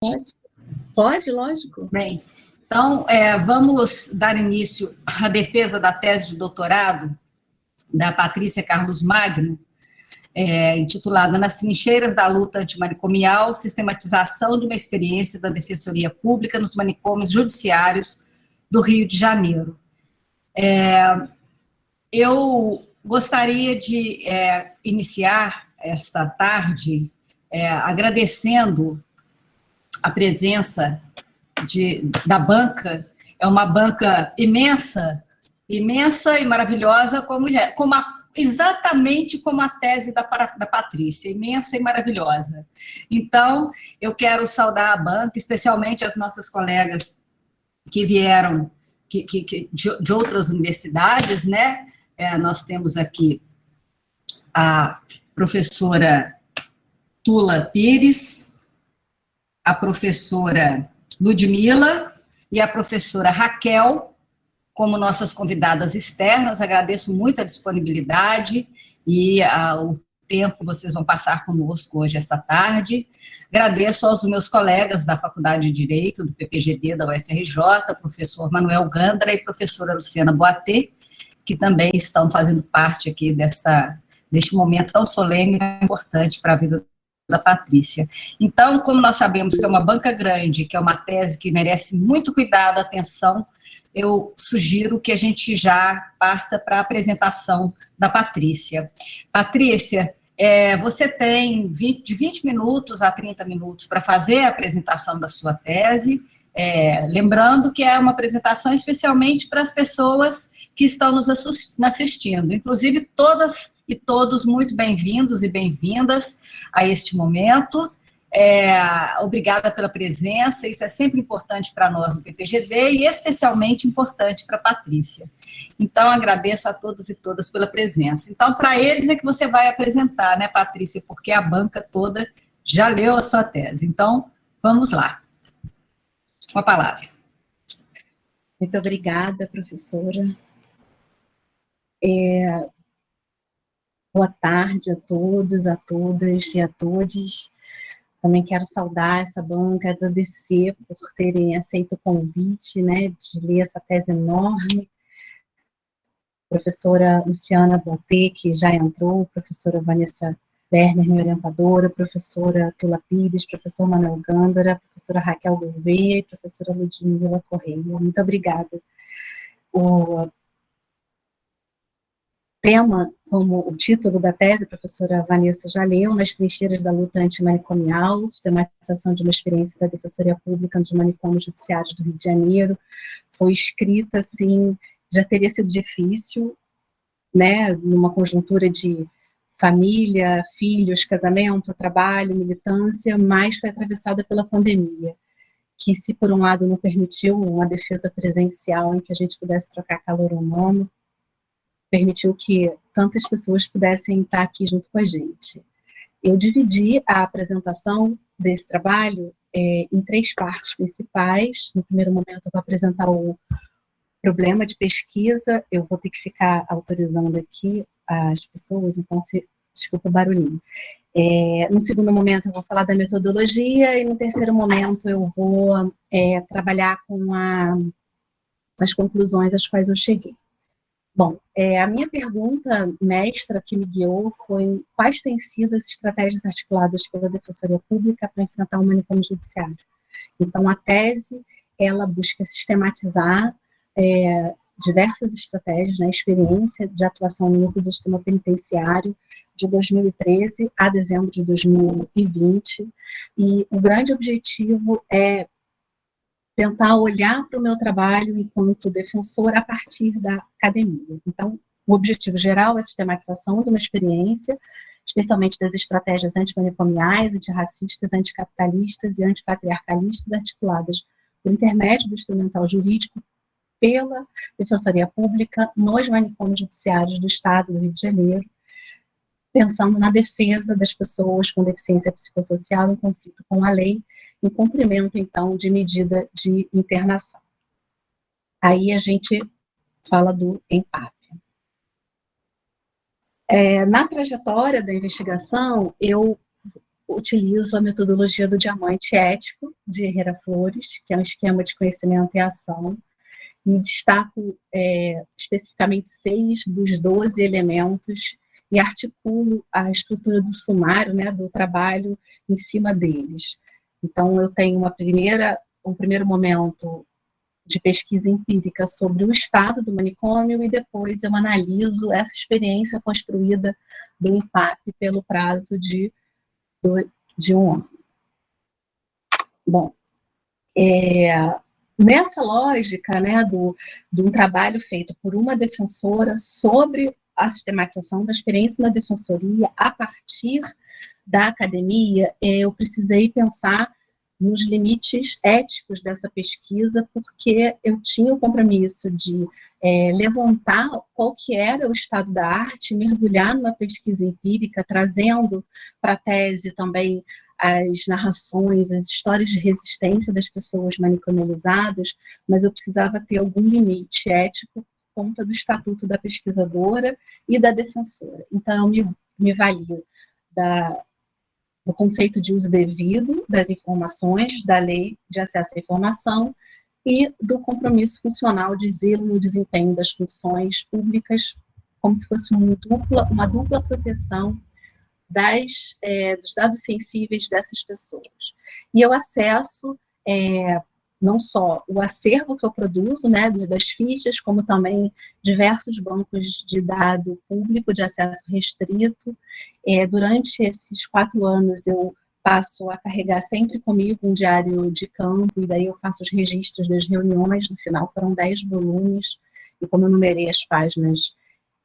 Pode, pode, lógico. Bem, então, vamos dar início à defesa da tese de doutorado da Patrícia Carlos Magno, intitulada Nas Trincheiras da Luta Antimanicomial, Sistematização de uma Experiência da Defensoria Pública nos Manicômios Judiciários do Rio de Janeiro. Eu gostaria de iniciar esta tarde agradecendo a presença da banca. É uma banca imensa e maravilhosa, exatamente como a tese da Patrícia, imensa e maravilhosa. Então, eu quero saudar a banca, especialmente as nossas colegas que vieram de outras universidades, né? Nós temos aqui a professora Tula Pires, a professora Ludmila e a professora Raquel, como nossas convidadas externas. Agradeço muito a disponibilidade e o tempo que vocês vão passar conosco hoje, esta tarde. Agradeço aos meus colegas da Faculdade de Direito, do PPGD, da UFRJ, professor Manuel Gandra e professora Luciana Boatê, que também estão fazendo parte aqui deste momento tão solene e importante para a vida da Patrícia. Então, como nós sabemos que é uma banca grande, que é uma tese que merece muito cuidado, atenção, eu sugiro que a gente já parta para a apresentação da Patrícia. Patrícia, você tem de 20 minutos a 30 minutos para fazer a apresentação da sua tese, lembrando que é uma apresentação especialmente para as pessoas que estão nos assistindo, inclusive todas e todos muito bem-vindos e bem-vindas a este momento. Obrigada pela presença, isso é sempre importante para nós do PPGD e especialmente importante para a Patrícia. Então, agradeço a todos e todas pela presença. Então, para eles é que você vai apresentar, né, Patrícia, porque a banca toda já leu a sua tese. Então, vamos lá. Com a palavra. Muito obrigada, professora. Boa tarde a todos, a todas e a todos. Também quero saudar essa banca, agradecer por terem aceito o convite, né, de ler essa tese enorme. Professora Luciana Boatê, que já entrou, professora Vanessa Werner, minha orientadora, professora Tula Pires, professor Manuel Gandara, professora Raquel Gouveia e professora Ludmila Correia. Muito obrigada. O tema, como o título da tese, a professora Vanessa já leu, Nas Trincheiras da Luta Antimanicomial, Sistematização de uma Experiência da Defensoria Pública nos Manicômios Judiciários do Rio de Janeiro, foi escrita, assim, já teria sido difícil, né, numa conjuntura de família, filhos, casamento, trabalho, militância, mas foi atravessada pela pandemia, que, se por um lado não permitiu uma defesa presencial em que a gente pudesse trocar calor humano, permitiu que tantas pessoas pudessem estar aqui junto com a gente. Eu dividi a apresentação desse trabalho em 3 partes principais. No primeiro momento, eu vou apresentar o problema de pesquisa, eu vou ter que ficar autorizando aqui as pessoas, então, desculpa o barulhinho. No segundo momento, eu vou falar da metodologia, e no terceiro momento, eu vou trabalhar com as conclusões às quais eu cheguei. Bom, a minha pergunta mestra que me guiou foi: quais têm sido as estratégias articuladas pela Defensoria Pública para enfrentar o manicômio judiciário? Então, a tese, ela busca sistematizar diversas estratégias, né, experiência de atuação no núcleo do sistema penitenciário de 2013 a dezembro de 2020, e o grande objetivo é tentar olhar para o meu trabalho enquanto defensor a partir da academia. Então, o objetivo geral é a sistematização de uma experiência, especialmente das estratégias antimanicomiais, antirracistas, anticapitalistas e antipatriarcalistas, articuladas por intermédio do instrumental jurídico pela Defensoria Pública nos manicômios judiciários do Estado do Rio de Janeiro, pensando na defesa das pessoas com deficiência psicossocial em conflito com a lei, em cumprimento, então, de medida de internação. Aí a gente fala do EMPAP. Na trajetória da investigação, eu utilizo a metodologia do diamante ético de Herrera Flores, que é um esquema de conhecimento e ação, e destaco especificamente 6 dos 12 elementos e articulo a estrutura do sumário, né, do trabalho em cima deles. Então, eu tenho um primeiro momento de pesquisa empírica sobre o estado do manicômio e depois eu analiso essa experiência construída do impacto pelo prazo de 1 ano. Bom, nessa lógica, né, de um trabalho feito por uma defensora sobre a sistematização da experiência na defensoria a partir da academia, eu precisei pensar nos limites éticos dessa pesquisa, porque eu tinha o compromisso de levantar qual que era o estado da arte, mergulhar numa pesquisa empírica, trazendo para a tese também as narrações, as histórias de resistência das pessoas manicomializadas, mas eu precisava ter algum limite ético por conta do estatuto da pesquisadora e da defensora. Então, eu me valio do conceito de uso devido das informações, da lei de acesso à informação e do compromisso funcional de zelo no desempenho das funções públicas, como se fosse uma dupla proteção dos dados sensíveis dessas pessoas. E eu acesso não só o acervo que eu produzo, né, das fichas, como também diversos bancos de dado público de acesso restrito. Durante esses 4 anos, eu passo a carregar sempre comigo um diário de campo, e daí eu faço os registros das reuniões, no final foram 10 volumes, e como eu numerei as páginas,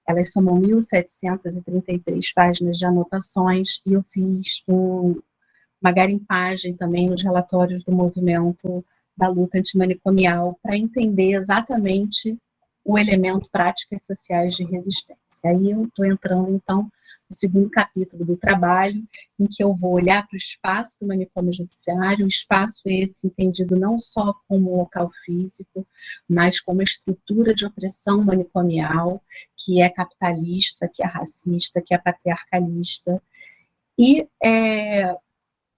elas somam 1.733 páginas de anotações, e eu fiz uma garimpagem também nos relatórios do movimento da luta antimanicomial para entender exatamente o elemento práticas sociais de resistência. Aí eu estou entrando, então, no segundo capítulo do trabalho, em que eu vou olhar para o espaço do manicômio judiciário, o espaço esse entendido não só como local físico, mas como estrutura de opressão manicomial, que é capitalista, que é racista, que é patriarcalista, e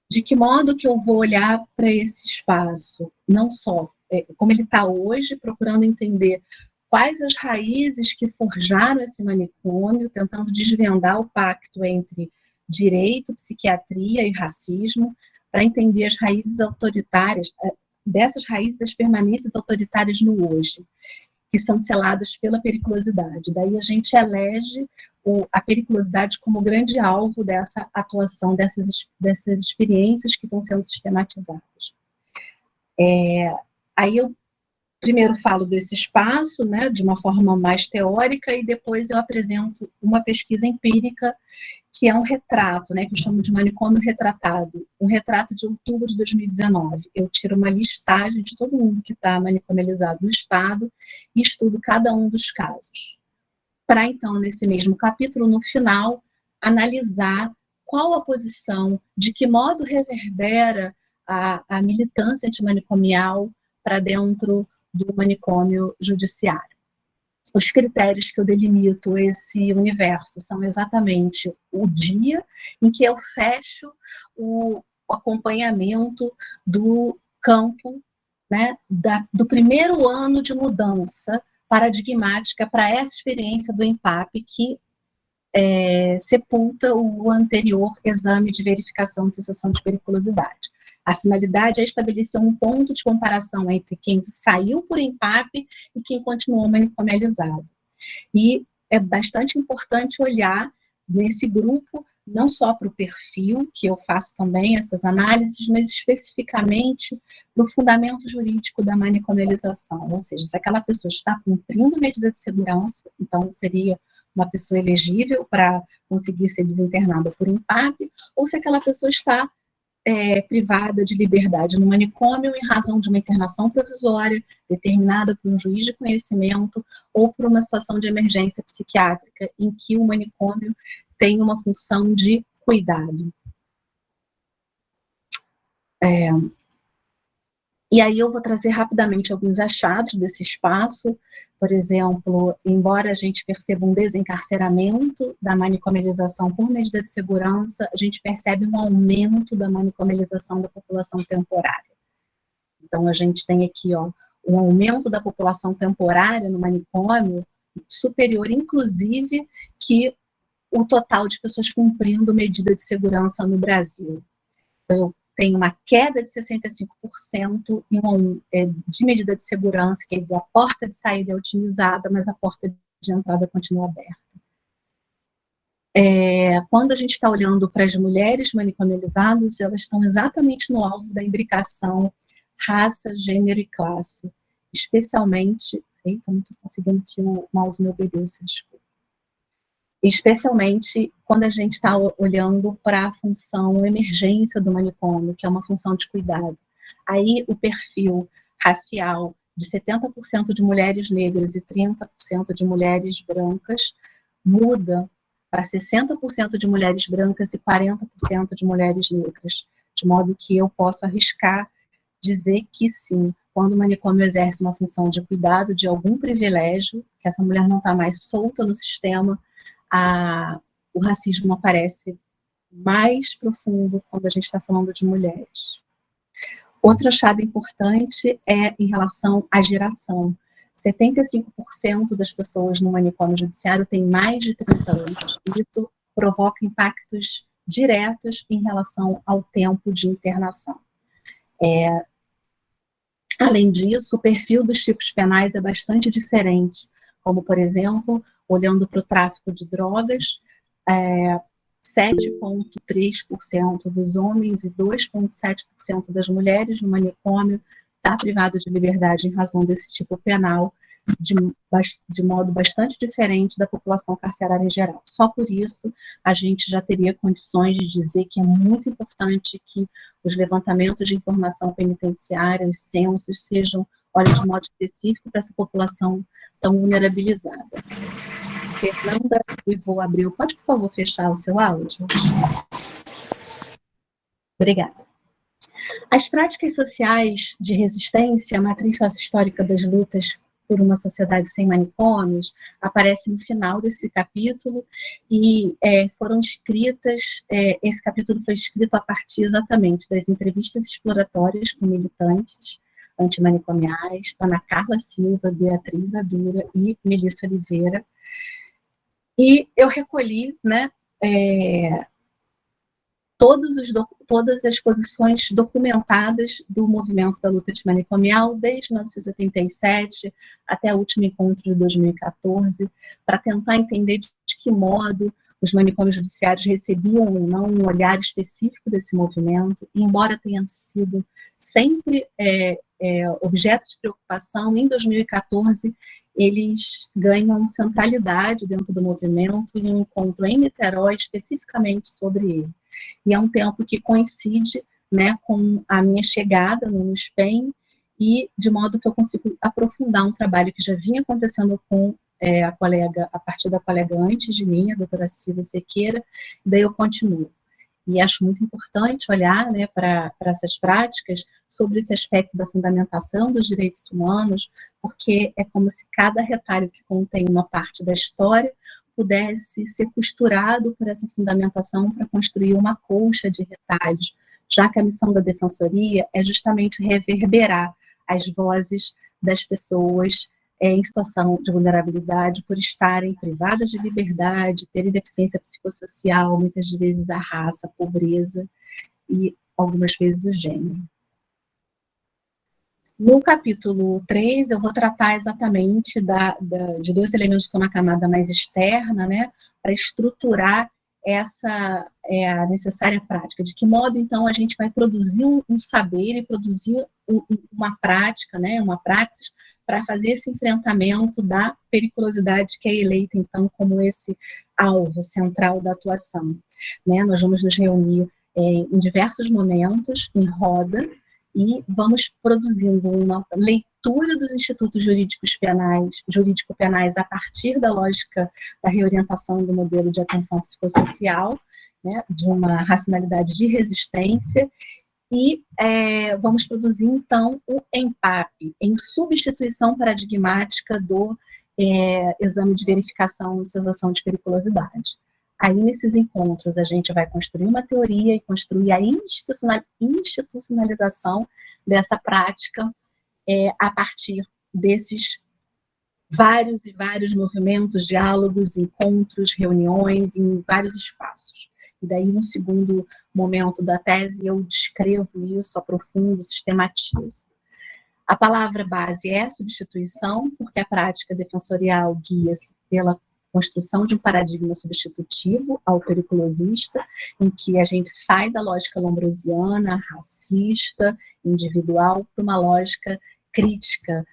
de que modo que eu vou olhar para esse espaço, não só como ele está hoje, procurando entender quais as raízes que forjaram esse manicômio, tentando desvendar o pacto entre direito, psiquiatria e racismo, para entender as raízes autoritárias, dessas raízes, as permanências autoritárias no hoje, que são seladas pela periculosidade. Daí a gente elege a periculosidade como grande alvo dessa atuação, dessas experiências que estão sendo sistematizadas. Aí eu primeiro falo desse espaço, né, de uma forma mais teórica, e depois eu apresento uma pesquisa empírica, que é um retrato, né, que eu chamo de manicômio retratado, um retrato de outubro de 2019. Eu tiro uma listagem de todo mundo que está manicomializado no Estado e estudo cada um dos casos. Para, então, nesse mesmo capítulo, no final, analisar qual a posição, de que modo reverbera a militância antimanicomial para dentro do manicômio judiciário. Os critérios que eu delimito esse universo são exatamente o dia em que eu fecho o acompanhamento do campo, né, do primeiro ano de mudança paradigmática para essa experiência do EMPAP que sepulta o anterior exame de verificação de cessação de periculosidade. A finalidade é estabelecer um ponto de comparação entre quem saiu por EMPAP e quem continuou manicomializado. E é bastante importante olhar nesse grupo, não só para o perfil, que eu faço também essas análises, mas especificamente para o fundamento jurídico da manicomialização, ou seja, se aquela pessoa está cumprindo medida de segurança, então seria uma pessoa elegível para conseguir ser desinternada por EMPAP, ou se aquela pessoa está privada de liberdade no manicômio em razão de uma internação provisória determinada por um juiz de conhecimento ou por uma situação de emergência psiquiátrica em que o manicômio tem uma função de cuidado. E aí eu vou trazer rapidamente alguns achados desse espaço. Por exemplo, embora a gente perceba um desencarceramento da manicomialização por medida de segurança, a gente percebe um aumento da manicomialização da população temporária. Então, a gente tem aqui um aumento da população temporária no manicômio superior, inclusive, que o total de pessoas cumprindo medida de segurança no Brasil. Então, tem uma queda de 65% de medida de segurança, quer dizer, a porta de saída é otimizada, mas a porta de entrada continua aberta. Quando a gente está olhando para as mulheres manicomializadas, elas estão exatamente no alvo da imbricação raça, gênero e classe, especialmente... Eita, não estou conseguindo que o mouse me obedeça, desculpa. Especialmente quando a gente está olhando para a função emergência do manicômio, que é uma função de cuidado. Aí o perfil racial de 70% de mulheres negras e 30% de mulheres brancas muda para 60% de mulheres brancas e 40% de mulheres negras, de modo que eu posso arriscar dizer que sim, quando o manicômio exerce uma função de cuidado de algum privilégio, que essa mulher não está mais solta no sistema, o racismo aparece mais profundo quando a gente está falando de mulheres. Outro achado importante é em relação à geração. 75% das pessoas no manicômio judiciário têm mais de 30 anos. Isso provoca impactos diretos em relação ao tempo de internação. Além disso, o perfil dos tipos penais é bastante diferente, como, por exemplo, olhando para o tráfico de drogas, 7,3% dos homens e 2,7% das mulheres no manicômio está privado de liberdade em razão desse tipo penal, de modo bastante diferente da população carcerária em geral. Só por isso, a gente já teria condições de dizer que é muito importante que os levantamentos de informação penitenciária, os censos, sejam, de modo específico para essa população tão vulnerabilizada. Fernanda Ivo Abreu, pode, por favor, fechar o seu áudio? Obrigada. As práticas sociais de resistência, a matriz sociohistórica das lutas por uma sociedade sem manicômios, aparece no final desse capítulo e foram escritas, esse capítulo foi escrito a partir exatamente das entrevistas exploratórias com militantes antimanicomiais, Ana Carla Silva, Beatriz Adura e Melissa Oliveira. E eu recolhi, né, todas as posições documentadas do movimento da luta antimanicomial desde 1987 até o último encontro de 2014, para tentar entender de que modo os manicômios judiciários recebiam ou não um olhar específico desse movimento, e embora tenha sido sempre objeto de preocupação, em 2014 eles ganham centralidade dentro do movimento e um encontro em Niterói especificamente sobre ele. E é um tempo que coincide, né, com a minha chegada no SPEN, e de modo que eu consigo aprofundar um trabalho que já vinha acontecendo com a partir da colega antes de mim, a doutora Silvia Sequeira, daí eu continuo. E acho muito importante olhar, né, para essas práticas sobre esse aspecto da fundamentação dos direitos humanos, porque é como se cada retalho que contém uma parte da história pudesse ser costurado por essa fundamentação para construir uma colcha de retalhos, já que a missão da Defensoria é justamente reverberar as vozes das pessoas em situação de vulnerabilidade por estarem privadas de liberdade, terem deficiência psicossocial, muitas vezes a raça, a pobreza e algumas vezes o gênero. No capítulo 3, eu vou tratar exatamente de dois elementos que estão na camada mais externa, né, para estruturar essa a necessária prática. De que modo, então, a gente vai produzir um saber e produzir uma prática, né, uma praxis, para fazer esse enfrentamento da periculosidade que é eleita, então, como esse alvo central da atuação. Né? Nós vamos nos reunir em diversos momentos, em roda, e vamos produzindo uma leitura dos institutos jurídico-penais a partir da lógica da reorientação do modelo de atenção psicossocial, né, de uma racionalidade de resistência, E vamos produzir, então, o EMPAP, em substituição paradigmática do exame de verificação de sensação de periculosidade. Aí, nesses encontros, a gente vai construir uma teoria e construir a institucionalização dessa prática a partir desses vários e vários movimentos, diálogos, encontros, reuniões, em vários espaços. E daí, no segundo momento da tese, eu descrevo isso, aprofundo, sistematizo. A palavra base é substituição, porque a prática defensorial guia-se pela construção de um paradigma substitutivo ao periculosista, em que a gente sai da lógica lombrosiana, racista, individual, para uma lógica crítica,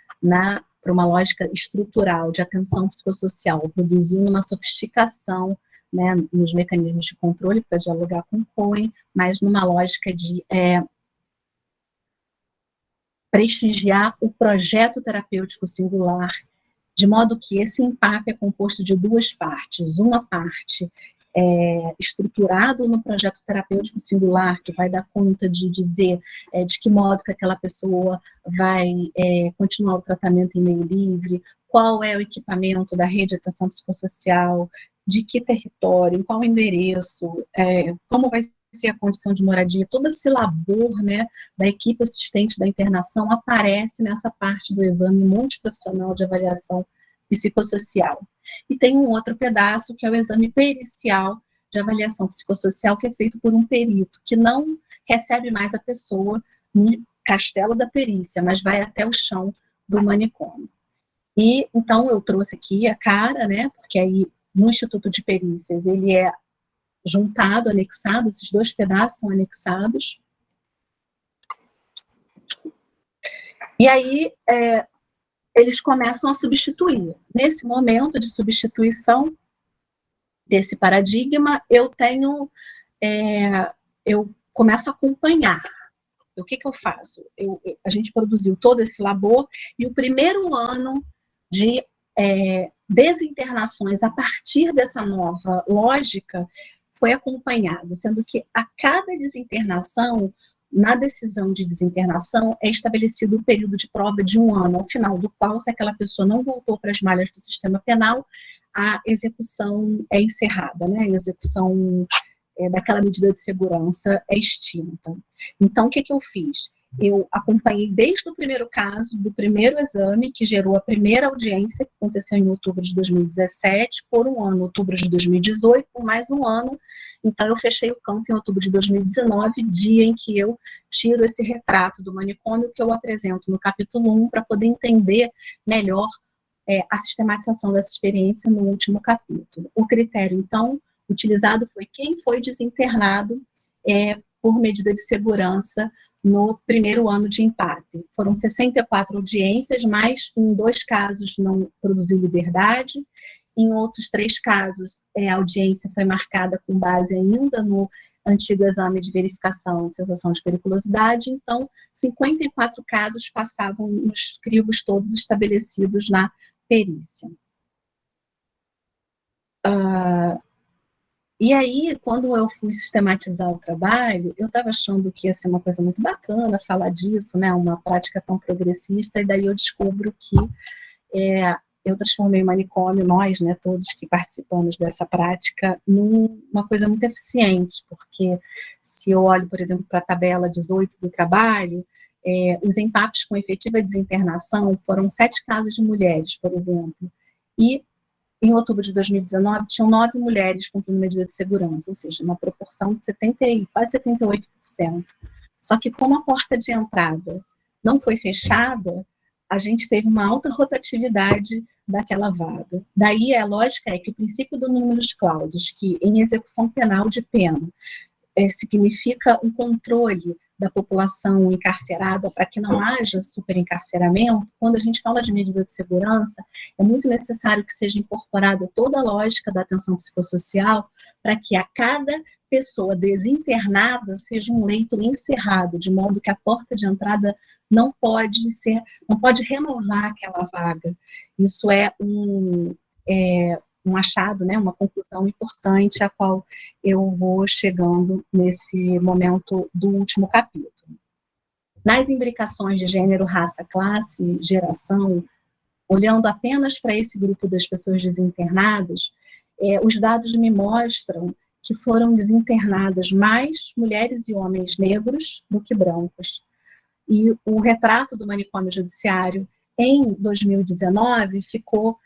para uma lógica estrutural de atenção psicossocial, produzindo uma sofisticação, né, nos mecanismos de controle para dialogar com o Cohen, mas numa lógica de prestigiar o projeto terapêutico singular, de modo que esse EMPAP é composto de duas partes. Uma parte estruturado no projeto terapêutico singular, que vai dar conta de dizer de que modo que aquela pessoa vai continuar o tratamento em meio livre, qual é o equipamento da rede de atenção psicossocial, de que território, em qual endereço, como vai ser a condição de moradia, todo esse labor, né, da equipe assistente da internação aparece nessa parte do exame multiprofissional de avaliação psicossocial. E tem um outro pedaço, que é o exame pericial de avaliação psicossocial, que é feito por um perito, que não recebe mais a pessoa no castelo da perícia, mas vai até o chão do manicômio. E, então, eu trouxe aqui a cara, né, porque aí, no Instituto de Perícias, ele é juntado, anexado, esses dois pedaços são anexados. E aí, eles começam a substituir. Nesse momento de substituição desse paradigma, eu começo a acompanhar. O que eu faço? A gente produziu todo esse labor, e o primeiro ano de desinternações a partir dessa nova lógica foi acompanhado, sendo que a cada desinternação, na decisão de desinternação, é estabelecido um período de prova de 1 ano, ao final do qual, se aquela pessoa não voltou para as malhas do sistema penal, a execução é encerrada, né? A execução daquela medida de segurança é extinta. Então, o que eu fiz? Eu acompanhei desde o primeiro caso, do primeiro exame, que gerou a primeira audiência, que aconteceu em outubro de 2017, por 1 ano, outubro de 2018, por mais 1 ano. Então, eu fechei o campo em outubro de 2019, dia em que eu tiro esse retrato do manicômio, que eu apresento no capítulo 1, para poder entender melhor a sistematização dessa experiência no último capítulo. O critério, então, utilizado foi quem foi desinternado por medida de segurança no primeiro ano de EMPAP. Foram 64 audiências, mas em 2 casos não produziu liberdade, em outros 3 casos a audiência foi marcada com base ainda no antigo exame de verificação de sensação de periculosidade, então 54 casos passavam nos crivos todos estabelecidos na perícia. E aí, quando eu fui sistematizar o trabalho, eu estava achando que ia ser uma coisa muito bacana falar disso, né, uma prática tão progressista, e daí eu descubro que eu transformei o manicômio, nós, né, todos que participamos dessa prática, numa coisa muito eficiente, porque se eu olho, por exemplo, para a tabela 18 do trabalho, os EMPAPs com efetiva desinternação foram 7 casos de mulheres, por exemplo, e em outubro de 2019, tinham 9 mulheres cumprindo medida de segurança, ou seja, uma proporção de quase 78%. Só que como a porta de entrada não foi fechada, a gente teve uma alta rotatividade daquela vaga. Daí a lógica é que o princípio do numerus clausus, que em execução penal de pena, significa um controle da população encarcerada para que não haja superencarceramento, quando a gente fala de medida de segurança, é muito necessário que seja incorporada toda a lógica da atenção psicossocial para que a cada pessoa desinternada seja um leito encerrado, de modo que a porta de entrada não pode renovar aquela vaga. Isso é um achado, né, uma conclusão importante a qual eu vou chegando nesse momento do último capítulo. Nas imbricações de gênero, raça, classe, geração, olhando apenas para esse grupo das pessoas desinternadas, os dados me mostram que foram desinternadas mais mulheres e homens negros do que brancos. E o retrato do manicômio judiciário em 2019 ficou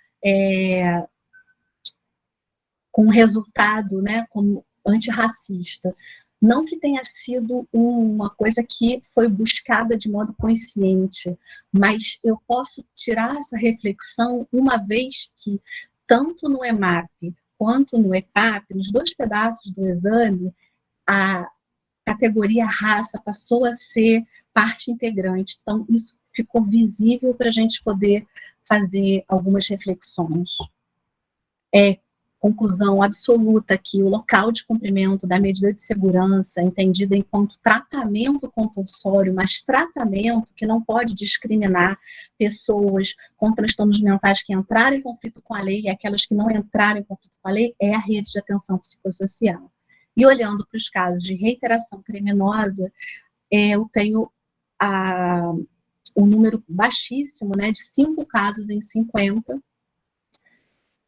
com um resultado, né, como antirracista. Não que tenha sido uma coisa que foi buscada de modo consciente, mas eu posso tirar essa reflexão uma vez que, tanto no EMAP quanto no EPAP, nos dois pedaços do exame, a categoria raça passou a ser parte integrante. Então, isso ficou visível para a gente poder fazer algumas reflexões. Conclusão absoluta que o local de cumprimento da medida de segurança, entendida enquanto tratamento compulsório, mas tratamento que não pode discriminar pessoas com transtornos mentais que entraram em conflito com a lei e aquelas que não entraram em conflito com a lei, é a rede de atenção psicossocial. E olhando para os casos de reiteração criminosa, eu tenho um número baixíssimo, né, de 5 casos em 50,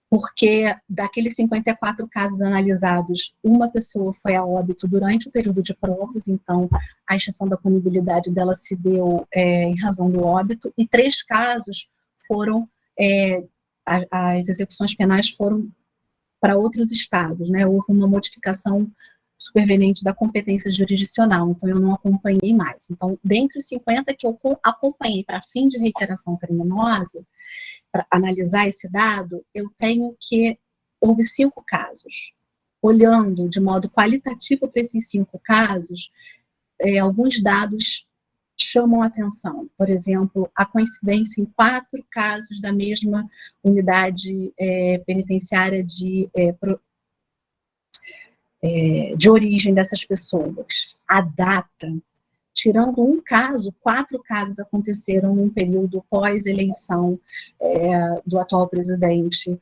porque daqueles 54 casos analisados, uma pessoa foi a óbito durante o período de provas, então a extinção da punibilidade dela se deu em razão do óbito, e 3 casos foram, as execuções penais foram para outros estados, né? Houve uma modificação superveniente da competência jurisdicional, então eu não acompanhei mais. Então, dentre os 50 que eu acompanhei para fim de reiteração criminosa, para analisar esse dado, eu tenho que houve 5 casos. Olhando de modo qualitativo para esses 5 casos, alguns dados chamam a atenção. Por exemplo, a coincidência em 4 casos da mesma unidade penitenciária de origem dessas pessoas. A data, tirando um caso, 4 casos aconteceram num período pós-eleição do atual presidente,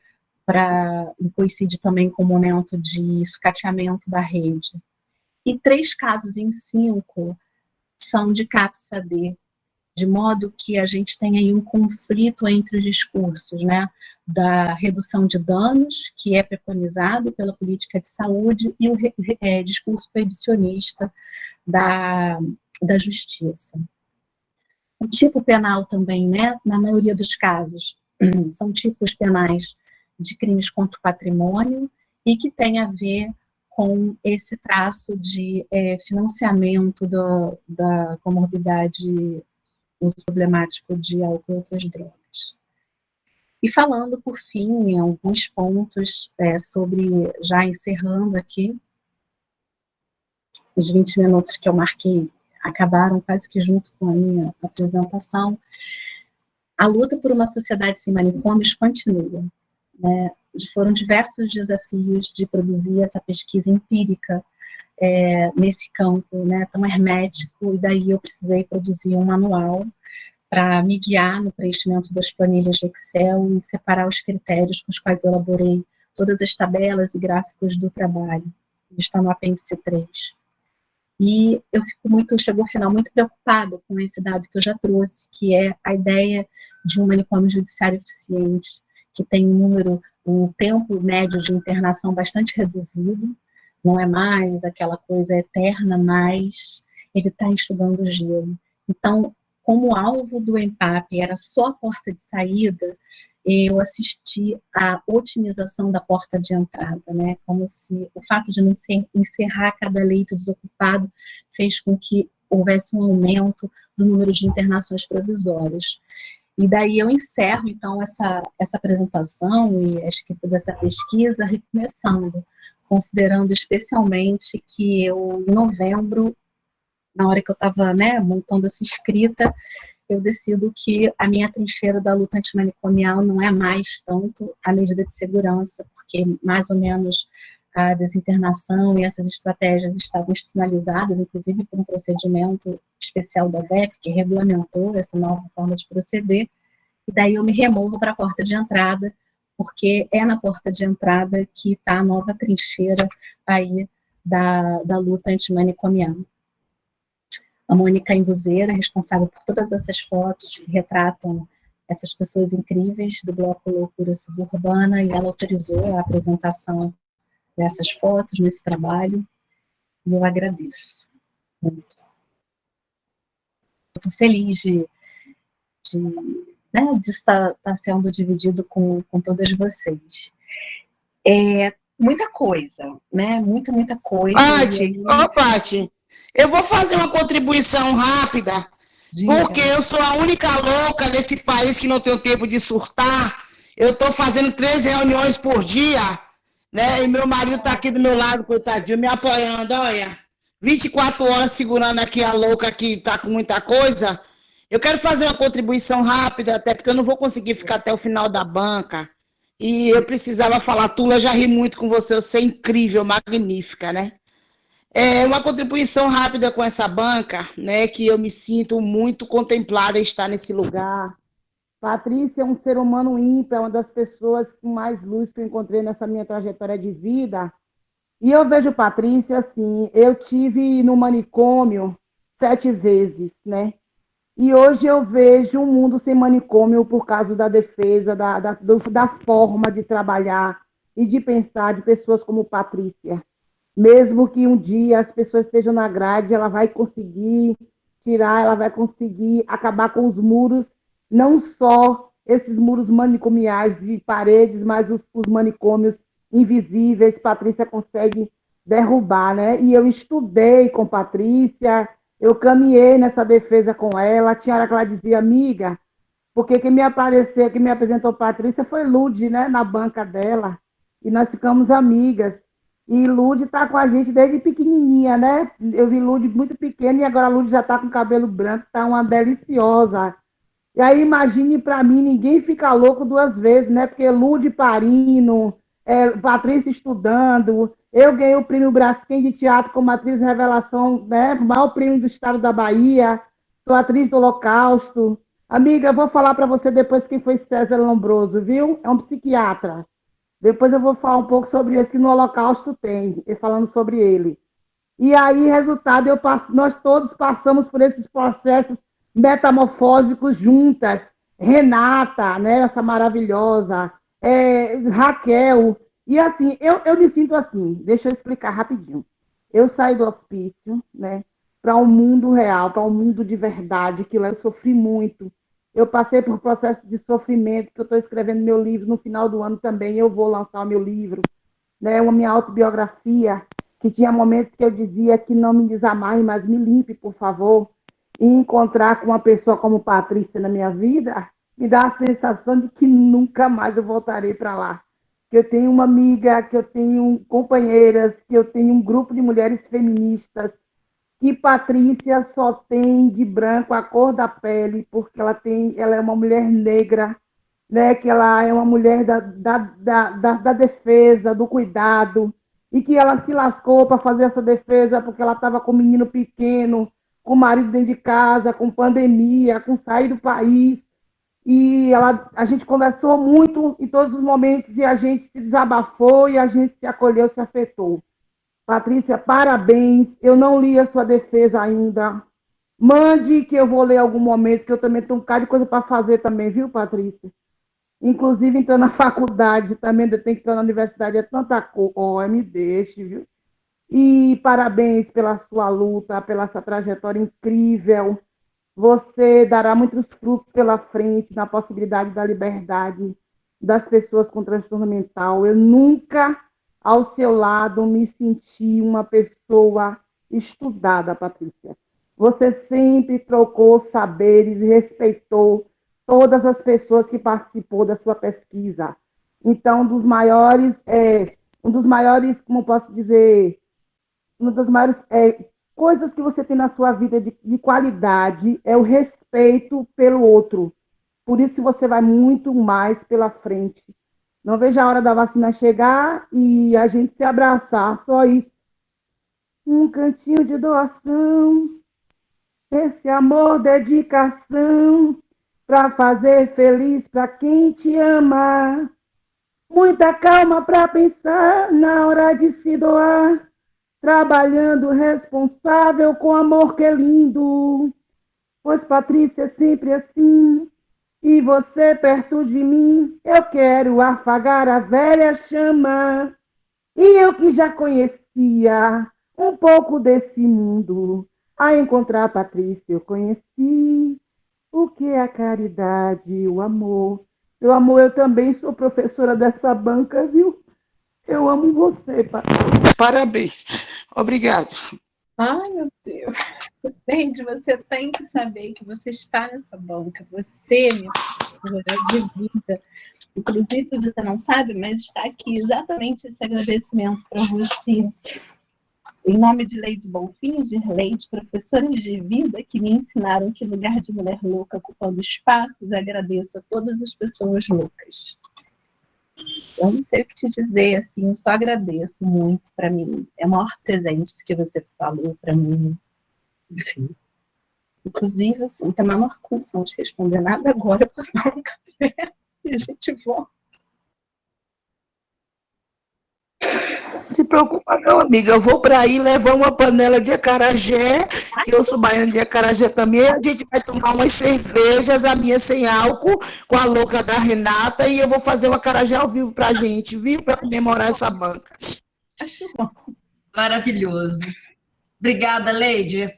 e coincide também com o momento de sucateamento da rede. E 3 casos em 5 são de CAPS-AD, de modo que a gente tem aí um conflito entre os discursos, né, da redução de danos, que é preconizado pela política de saúde, e o discurso proibicionista da justiça. O tipo penal também, né, na maioria dos casos, são tipos penais de crimes contra o patrimônio e que tem a ver com esse traço de financiamento da comorbidade, uso problemático de álcool e outras drogas. E falando, por fim, em alguns pontos sobre, já encerrando aqui, os 20 minutos que eu marquei acabaram quase que junto com a minha apresentação. A luta por uma sociedade sem manicômios continua, né? Foram diversos desafios de produzir essa pesquisa empírica nesse campo, né, tão hermético, e daí eu precisei produzir um manual para me guiar no preenchimento das planilhas de Excel e separar os critérios com os quais eu elaborei todas as tabelas e gráficos do trabalho. Está no apêndice 3. E eu chegou ao final muito preocupada com esse dado que eu já trouxe, que é a ideia de um manicômio judiciário eficiente, que tem um tempo médio de internação bastante reduzido, não é mais aquela coisa eterna, mas ele está enxugando o gelo. Então, como o alvo do EMPAP era só a porta de saída, eu assisti à otimização da porta de entrada, né? Como se o fato de não encerrar cada leito desocupado fez com que houvesse um aumento do número de internações provisórias. E daí eu encerro, então, essa apresentação e a escrita dessa pesquisa recomeçando, considerando especialmente que eu, em novembro, na hora que eu estava, né, montando essa escrita, eu decido que a minha trincheira da luta antimanicomial não é mais tanto a medida de segurança, porque mais ou menos a desinternação e essas estratégias estavam sinalizadas, inclusive por um procedimento especial da VEP, que regulamentou essa nova forma de proceder, e daí eu me removo para a porta de entrada, porque é na porta de entrada que está a nova trincheira aí da luta antimanicomial. A Mônica Imbuzeira, responsável por todas essas fotos que retratam essas pessoas incríveis do Bloco Loucura Suburbana, e ela autorizou a apresentação dessas fotos nesse trabalho, e eu agradeço muito. Estou feliz de estar sendo dividido com todas vocês. Muita coisa, né? Muita coisa. Paty, eu vou fazer uma contribuição rápida, porque eu sou a única louca nesse país que não tenho tempo de surtar. Eu estou fazendo 3 reuniões por dia, né? E meu marido está aqui do meu lado, coitadinho, me apoiando, olha. 24 horas segurando aqui a louca que está com muita coisa. Eu quero fazer uma contribuição rápida, até porque eu não vou conseguir ficar até o final da banca. E eu precisava falar, Tula, já ri muito com você é incrível, magnífica, né? Uma contribuição rápida com essa banca, né, que eu me sinto muito contemplada em estar nesse lugar. Patrícia é um ser humano ímpar, é uma das pessoas com mais luz que eu encontrei nessa minha trajetória de vida. E eu vejo Patrícia assim, eu tive no manicômio 7 vezes, né? E hoje eu vejo um mundo sem manicômio por causa da defesa, da forma de trabalhar e de pensar de pessoas como Patrícia. Mesmo que um dia as pessoas estejam na grade, ela vai conseguir tirar, ela vai conseguir acabar com os muros, não só esses muros manicomiais de paredes, mas os manicômios invisíveis, Patrícia consegue derrubar, né? E eu estudei com Patrícia, eu caminhei nessa defesa com ela, tinha hora que ela dizia, amiga, porque quem me apresentou Patrícia foi Lude, né? Na banca dela, e nós ficamos amigas. E Lude está com a gente desde pequenininha, né? Eu vi Lude muito pequena e agora a Lude já está com cabelo branco, está uma deliciosa. E aí, imagine para mim, ninguém fica louco 2 vezes, né? Porque Lude parindo, Patrícia estudando, eu ganhei o prêmio Braskem de teatro como atriz revelação, né? O maior prêmio do estado da Bahia, sou atriz do Holocausto. Amiga, eu vou falar para você depois quem foi César Lombroso, viu? É um psiquiatra. Depois eu vou falar um pouco sobre isso, que no Holocausto tem, falando sobre ele. E aí, resultado, nós todos passamos por esses processos metamorfósicos juntas. Renata, né, essa maravilhosa, Raquel. E assim, eu me sinto assim, deixa eu explicar rapidinho. Eu saí do hospício, né, para um mundo real, para um mundo de verdade, que lá eu sofri muito. Eu passei por um processo de sofrimento, que eu estou escrevendo meu livro, no final do ano também eu vou lançar o meu livro, né, uma minha autobiografia, que tinha momentos que eu dizia que não me desamarre, mas me limpe, por favor, e encontrar com uma pessoa como Patrícia na minha vida, me dá a sensação de que nunca mais eu voltarei para lá. Que eu tenho uma amiga, que eu tenho companheiras, que eu tenho um grupo de mulheres feministas, que Patrícia só tem de branco a cor da pele, porque ela é uma mulher negra, né? Que ela é uma mulher da defesa, do cuidado, e que ela se lascou para fazer essa defesa porque ela estava com um menino pequeno, com o marido dentro de casa, com pandemia, com sair do país. E a gente conversou muito em todos os momentos e a gente se desabafou e a gente se acolheu, se afetou. Patrícia, parabéns. Eu não li a sua defesa ainda. Mande que eu vou ler em algum momento, que eu também tenho um bocado de coisa para fazer também, viu, Patrícia? Inclusive, entrando na faculdade também, eu tenho que estar na universidade, é tanta coisa, me deixe, viu? E parabéns pela sua luta, pela sua trajetória incrível. Você dará muitos frutos pela frente na possibilidade da liberdade das pessoas com transtorno mental. Eu nunca, ao seu lado, me senti uma pessoa estudada, Patrícia. Você sempre trocou saberes e respeitou todas as pessoas que participou da sua pesquisa. Então, um dos maiores, como posso dizer, uma das maiores coisas que você tem na sua vida de qualidade é o respeito pelo outro. Por isso você vai muito mais pela frente. Não vejo a hora da vacina chegar e a gente se abraçar, só isso. Um cantinho de doação, esse amor, dedicação, para fazer feliz para quem te ama. Muita calma para pensar na hora de se doar, trabalhando responsável com amor que é lindo. Pois Patrícia é sempre assim, e você perto de mim, eu quero afagar a velha chama. E eu que já conhecia um pouco desse mundo, a encontrar a Patrícia eu conheci o que é a caridade, o amor. Meu amor, eu também sou professora dessa banca, viu? Eu amo você, Patrícia. Parabéns. Obrigado. Ai, meu Deus. Entende? Você tem que saber que você está nessa banca. Você, minha professora de vida. Inclusive, você não sabe, mas está aqui exatamente esse agradecimento para você. Em nome de Leide Bonfim, Girleide, professoras de vida que me ensinaram que lugar de mulher louca ocupando espaços, agradeço a todas as pessoas loucas. Eu não sei o que te dizer, assim, só agradeço muito. Para mim. É o maior presente que você falou para mim. Enfim. Inclusive, assim, tem a maior condição de responder nada agora, eu posso dar um café e a gente volta. Se preocupa não, amiga. Eu vou para aí levar uma panela de acarajé, que eu sou baiana de acarajé também. A gente vai tomar umas cervejas, a minha sem álcool, com a louca da Renata, e eu vou fazer um acarajé ao vivo pra gente, viu? Para comemorar essa banca. Acho bom. Maravilhoso. Obrigada, Leide.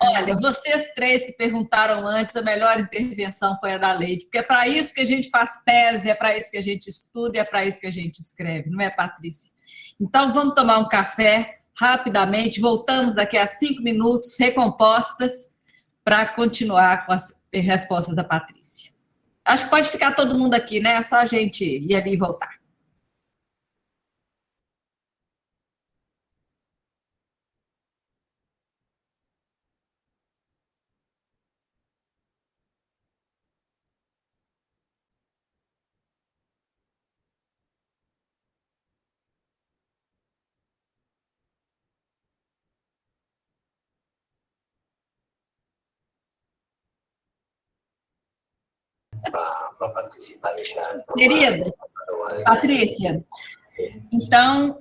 Olha, vocês três que perguntaram antes, a melhor intervenção foi a da Leide, porque é para isso que a gente faz tese, é para isso que a gente estuda, é para isso que a gente escreve, não é, Patrícia? Então, vamos tomar um café rapidamente, voltamos daqui a 5 minutos, recompostas, para continuar com as respostas da Patrícia. Acho que pode ficar todo mundo aqui, né? É só a gente ir ali e voltar. Queridas, Patrícia, então,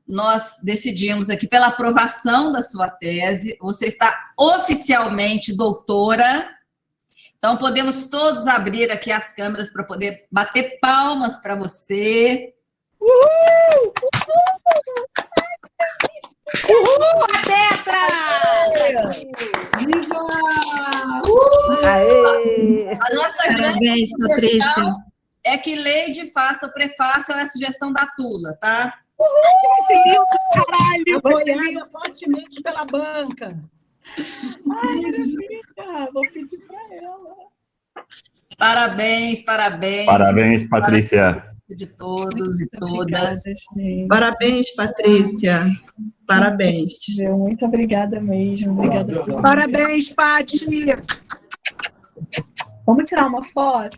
nós decidimos aqui pela aprovação da sua tese, você está oficialmente doutora, então podemos todos abrir aqui as câmeras para poder bater palmas para você. Uhul! Uhul! A Tetra! Viva! Aê! A nossa Parabéns, grande Patrícia. é que Leide faça o prefácio à sugestão da Tula, tá? Uhul! Caralho! Apoiada fortemente pela banca. Ai, maravilha! Vou pedir para ela. Parabéns, parabéns. Parabéns, Patrícia. De todos e todas. Obrigada, gente. Parabéns, Patrícia. Parabéns. Muito obrigada mesmo. Obrigada. Parabéns, Pati! Vamos tirar uma foto?